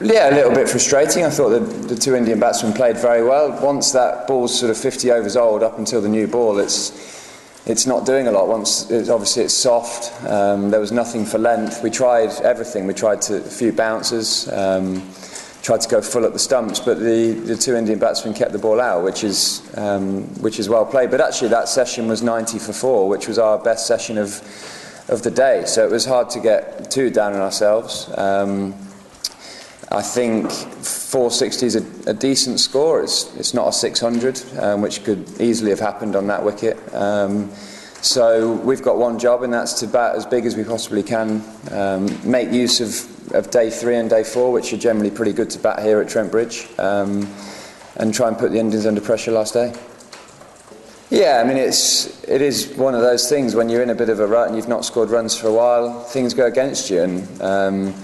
Yeah, a little bit frustrating. I thought the two Indian batsmen played very well. Once that ball's sort of 50 overs old, up until the new ball, it's not doing a lot. Obviously it's soft. There was nothing for length. We tried everything. We tried a few bounces, tried to go full at the stumps, but the two Indian batsmen kept the ball out, which is well played. But actually that session was 90 for 4, which was our best session of the day. So it was hard to get too down on ourselves. I think 460 is a decent score. It's not a 600, which could easily have happened on that wicket. So we've got one job, and that's to bat as big as we possibly can, make use of day 3 and day 4, which are generally pretty good to bat here at Trent Bridge, and try and put the Indians under pressure last day. Yeah, I mean, it is one of those things when you're in a bit of a rut and you've not scored runs for a while, things go against you, and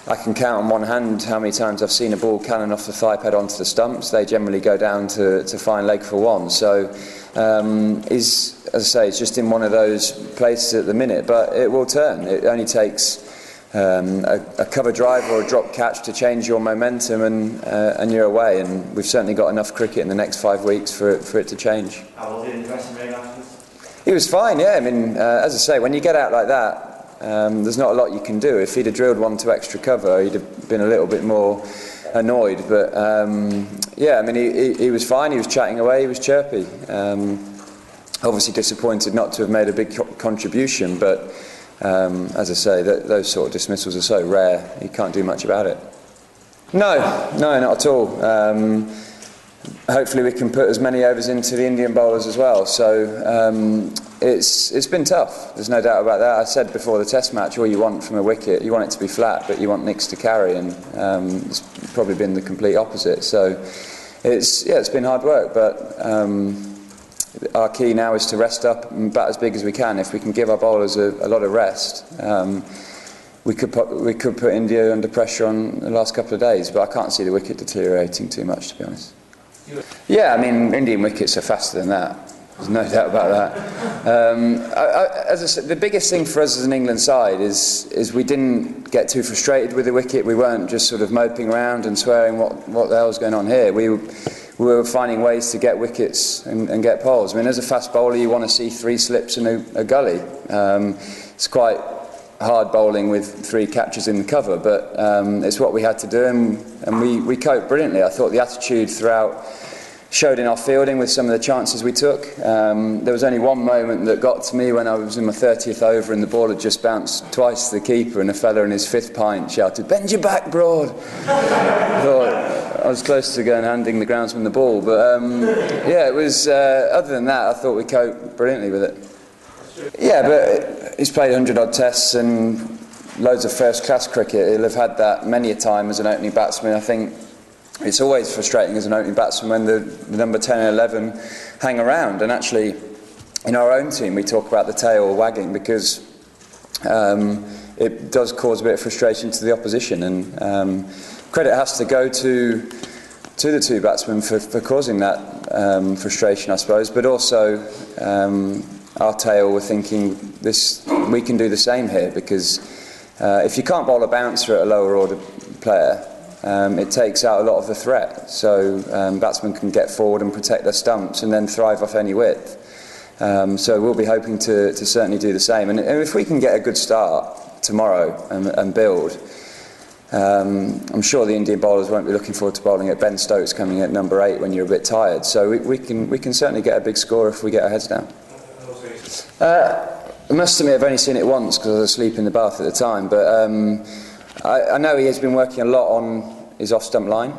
I can count on one hand how many times I've seen a ball cannon off the thigh pad onto the stumps. They generally go down to fine leg for 1. So, as I say, it's just in one of those places at the minute, but it will turn. It only takes a cover drive or a drop catch to change your momentum, and you're away. And we've certainly got enough cricket in the next 5 weeks for it to change. How was he in the dressing room afterwards? He was fine, yeah. I mean, as I say, when you get out like that, there's not a lot you can do. If he'd have drilled 1 to extra cover, he'd have been a little bit more annoyed. But yeah, I mean, he was fine. He was chatting away. He was chirpy. Obviously disappointed not to have made a big contribution, but as I say, those sort of dismissals are so rare. You can't do much about it. No, not at all. Hopefully we can put as many overs into the Indian bowlers as well. So it's been tough. There's no doubt about that. I said before the Test match, all you want from a wicket, you want it to be flat, but you want Nicks to carry, and it's probably been the complete opposite. So it's been hard work, but our key now is to rest up and bat as big as we can. If we can give our bowlers a lot of rest, we could put India under pressure on the last couple of days, but I can't see the wicket deteriorating too much, to be honest. Yeah, I mean, Indian wickets are faster than that. There's no doubt about that. As I said, the biggest thing for us as an England side is we didn't get too frustrated with the wicket. We weren't just sort of moping around and swearing what the hell's going on here. We were finding ways to get wickets and get poles. I mean, as a fast bowler, you want to see 3 slips in a gully. It's quite hard bowling with 3 catches in the cover, but it's what we had to do, and we coped brilliantly. I thought the attitude throughout showed in our fielding with some of the chances we took. There was only one moment that got to me when I was in my 30th over and the ball had just bounced twice to the keeper, and a fella in his 5th pint shouted, "Bend your back, Broad." I was close to going handing the groundsman the ball, but yeah, it was. Other than that, I thought we coped brilliantly with it. Yeah, but he's played 100-odd tests and loads of first-class cricket. He'll have had that many a time as an opening batsman. I think it's always frustrating as an opening batsman when the number 10 and 11 hang around. And actually, in our own team, we talk about the tail wagging because it does cause a bit of frustration to the opposition. And credit has to go to the two batsmen for causing that frustration, I suppose. But also, our tail were thinking we can do the same here, because if you can't bowl a bouncer at a lower order player, it takes out a lot of the threat. So batsmen can get forward and protect their stumps and then thrive off any width. So we'll be hoping to certainly do the same. And if we can get a good start tomorrow and build, I'm sure the Indian bowlers won't be looking forward to bowling at Ben Stokes coming at number 8 when you're a bit tired. So we can certainly get a big score if we get our heads down. I must admit I've only seen it once because I was asleep in the bath at the time, but I know he has been working a lot on his off-stump line.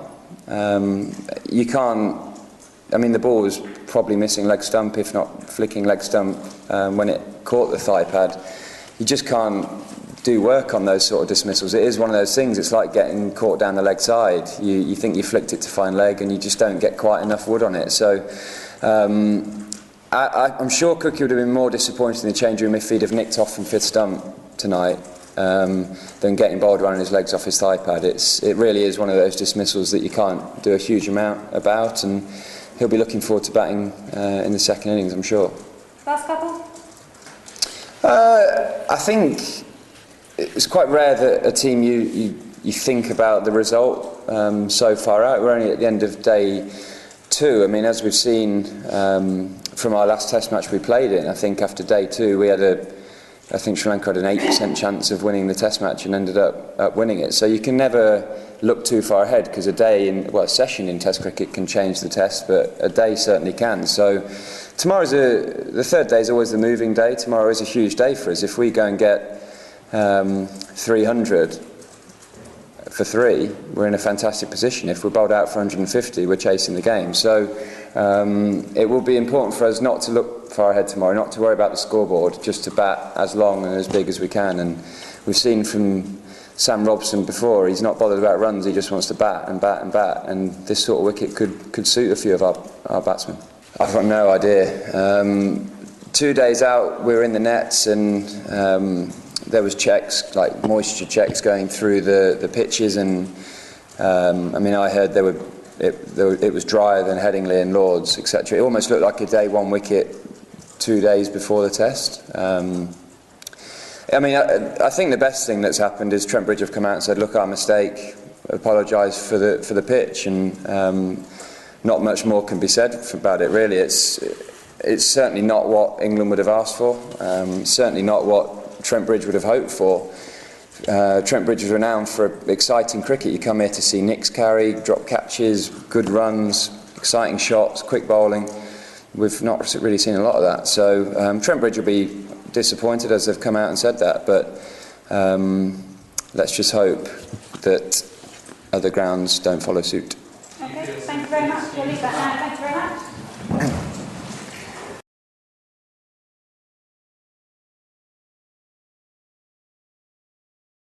You can't... I mean, the ball was probably missing leg stump, if not flicking leg stump, when it caught the thigh pad. You just can't do work on those sort of dismissals. It is one of those things, it's like getting caught down the leg side. You think you flicked it to fine leg and you just don't get quite enough wood on it. So I'm sure Cookie would have been more disappointed in the change room if he'd have nicked off from 5th stump tonight than getting bowled around his legs off his thigh pad. It really is one of those dismissals that you can't do a huge amount about, and he'll be looking forward to batting in the second innings, I'm sure. Last couple? I think it's quite rare that a team you you think about the result so far out. We're only at the end of day 2. I mean, as we've seen from our last Test match we played in, I think after day 2 we had I think Sri Lanka had an 8% chance of winning the Test match and ended up winning it. So you can never look too far ahead, because a session in Test cricket can change the Test, but a day certainly can. So the third day is always the moving day. Tomorrow is a huge day for us. If we go and get 300 for 3, we're in a fantastic position. If we're bowled out for 150, we're chasing the game. So it will be important for us not to look far ahead tomorrow, not to worry about the scoreboard, just to bat as long and as big as we can. And we've seen from Sam Robson before, he's not bothered about runs, he just wants to bat and bat and bat, and this sort of wicket could suit a few of our batsmen. I've got no idea. 2 days out, we were in the nets, and there was checks, like moisture checks, going through the pitches, and I mean, I heard it was drier than Headingley and Lords, etc. It almost looked like a day 1 wicket 2 days before the Test. I mean, I think the best thing that's happened is Trent Bridge have come out and said, look, our mistake, apologise for the pitch, and not much more can be said about it, really. It's certainly not what England would have asked for, certainly not what Trent Bridge would have hoped for. Trent Bridge is renowned for exciting cricket. You come here to see Nicks carry, drop catches, good runs, exciting shots, quick bowling. We've not really seen a lot of that. So Trent Bridge will be disappointed, as they've come out and said that, but let's just hope that other grounds don't follow suit. Okay, thank you very much. We'll leave that now.